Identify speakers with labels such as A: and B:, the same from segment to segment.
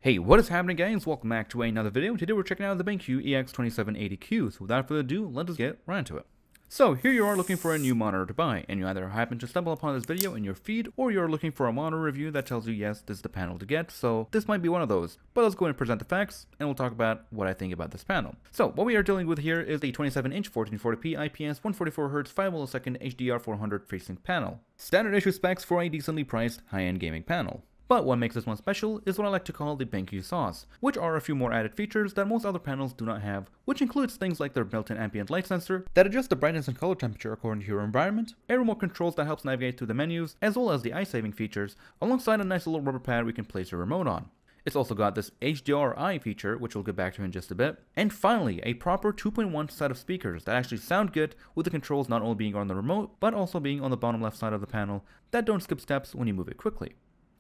A: Hey, what is happening, guys? Welcome back to another video. Today we're checking out the BenQ EX2780Q, so without further ado, let us get right into it. So here you are looking for a new monitor to buy, and you either happen to stumble upon this video in your feed, or you're looking for a monitor review that tells you yes, this is the panel to get, so this might be one of those. But let's go and present the facts, and we'll talk about what I think about this panel. So what we are dealing with here is a 27-inch 1440p IPS 144Hz 5 millisecond HDR 400 FreeSync panel. Standard issue specs for a decently priced high-end gaming panel. But what makes this one special is what I like to call the BenQ sauce, which are a few more added features that most other panels do not have, which includes things like their built-in ambient light sensor that adjusts the brightness and color temperature according to your environment, a remote controls that helps navigate through the menus, as well as the eye-saving features, alongside a nice little rubber pad we can place your remote on. It's also got this HDR feature, which we'll get back to in just a bit. And finally, a proper 2.1 set of speakers that actually sound good, with the controls not only being on the remote, but also being on the bottom left side of the panel that don't skip steps when you move it quickly.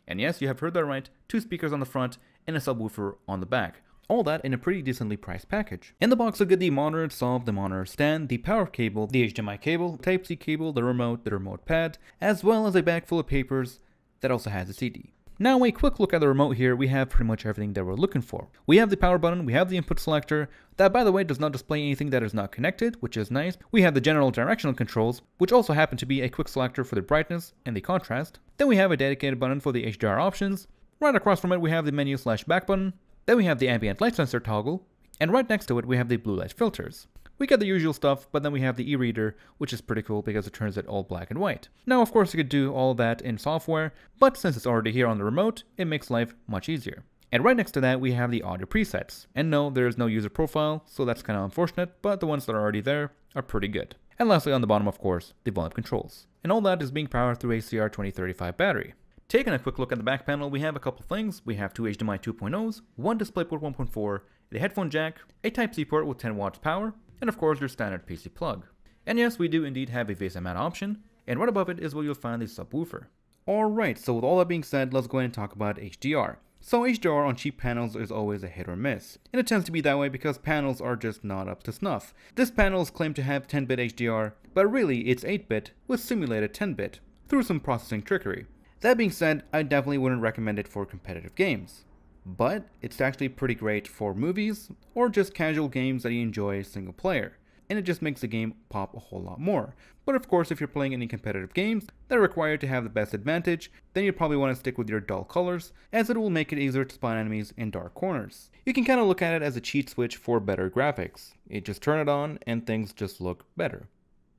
A: And yes, you have heard that right, 2 speakers on the front and a subwoofer on the back. All that in a pretty decently priced package. In the box you'll get the monitor itself, the monitor stand, the power cable, the HDMI cable, Type-C cable, the remote pad, as well as a bag full of papers that also has a CD. Now a quick look at the remote here, we have pretty much everything that we're looking for. We have the power button, we have the input selector, that by the way does not display anything that is not connected, which is nice. We have the general directional controls, which also happen to be a quick selector for the brightness and the contrast. Then we have a dedicated button for the HDR options. Right across from it we have the menu/back button. Then we have the ambient light sensor toggle, and right next to it we have the blue light filters. We get the usual stuff, but then we have the e-reader, which is pretty cool because it turns it all black and white. Now, of course, you could do all that in software, but since it's already here on the remote, it makes life much easier. And right next to that, we have the audio presets. And no, there is no user profile, so that's kind of unfortunate, but the ones that are already there are pretty good. And lastly, on the bottom, of course, the volume controls. And all that is being powered through a CR2035 battery. Taking a quick look at the back panel, we have a couple things. We have 2 HDMI 2.0s, 1 DisplayPort 1.4, a headphone jack, a Type-C port with 10 watts power, and of course your standard PC plug. And yes, we do indeed have a face mount option, and right above it is where you'll find the subwoofer. Alright, so with all that being said, let's go ahead and talk about HDR. So HDR on cheap panels is always a hit or miss, and it tends to be that way because panels are just not up to snuff. This panel is claimed to have 10-bit HDR, but really it's 8-bit with simulated 10-bit, through some processing trickery. That being said, I definitely wouldn't recommend it for competitive games. But it's actually pretty great for movies or just casual games that you enjoy single player, and it just makes the game pop a whole lot more. But of course, if you're playing any competitive games that are required to have the best advantage, then you'd probably want to stick with your dull colors, as it will make it easier to spot enemies in dark corners. You can kind of look at it as a cheat switch for better graphics. You just turn it on and things just look better.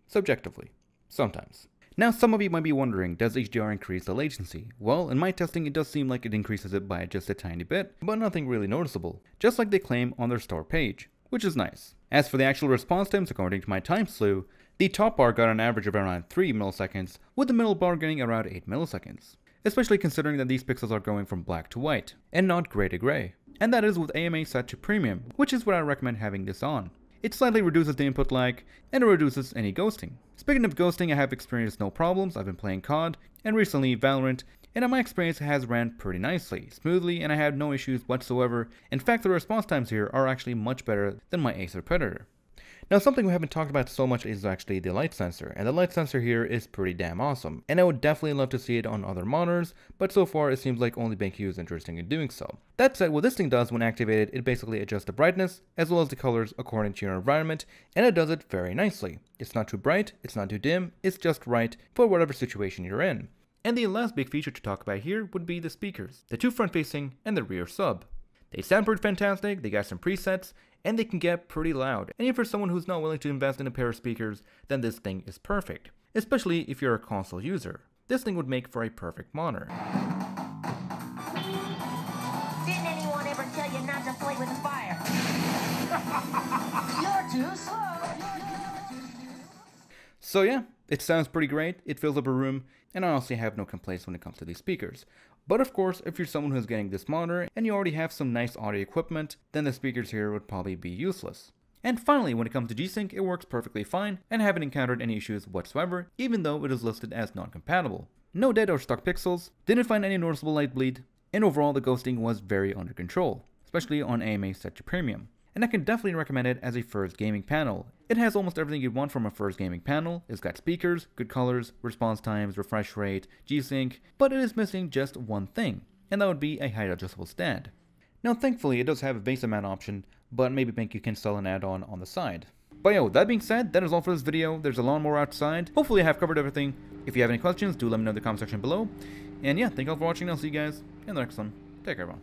A: Subjectively. Sometimes. Now some of you might be wondering, does HDR increase the latency? Well, in my testing it does seem like it increases it by just a tiny bit, but nothing really noticeable, just like they claim on their store page, which is nice. As for the actual response times, according to my time slew, the top bar got an average of around 3 milliseconds, with the middle bar getting around 8 milliseconds. Especially considering that these pixels are going from black to white, and not gray to gray. And that is with AMA set to premium, which is what I recommend having this on. It slightly reduces the input lag, and it reduces any ghosting. Speaking of ghosting, I have experienced no problems. I've been playing COD, and recently Valorant, and in my experience it has ran pretty nicely, smoothly, and I had no issues whatsoever. In fact, the response times here are actually much better than my Acer Predator. Now something we haven't talked about so much is actually the light sensor, and the light sensor here is pretty damn awesome, and I would definitely love to see it on other monitors, but so far it seems like only BenQ is interested in doing so. That said, what this thing does when activated, it basically adjusts the brightness as well as the colors according to your environment, and it does it very nicely. It's not too bright, it's not too dim, it's just right for whatever situation you're in. And the last big feature to talk about here would be the speakers, the 2 front-facing and the rear sub. They sound pretty fantastic, they got some presets, and they can get pretty loud. And if you're someone who's not willing to invest in a pair of speakers, then this thing is perfect. Especially if you're a console user. This thing would make for a perfect monitor.
B: Didn't anyone ever tell you not to play with fire? You're too slow.
A: So yeah, it sounds pretty great, it fills up a room, and I honestly have no complaints when it comes to these speakers. But of course, if you're someone who's getting this monitor and you already have some nice audio equipment, then the speakers here would probably be useless. And finally, when it comes to Gsync, it works perfectly fine and I haven't encountered any issues whatsoever, even though it is listed as non-compatible. No dead or stuck pixels, didn't find any noticeable light bleed, and overall the ghosting was very under control, especially on AMA set to premium. And I can definitely recommend it as a first gaming panel. It has almost everything you'd want from a first gaming panel. It's got speakers, good colors, response times, refresh rate, Gsync, but it is missing just one thing, and that would be a height adjustable stand. Now thankfully it does have a base amount option, but maybe BenQ can sell an add-on on the side. But yeah, with that being said, that is all for this video. There's a lot more outside. Hopefully I have covered everything. If you have any questions, do let me know in the comment section below. And yeah, thank you all for watching. I'll see you guys in the next one. Take care, everyone.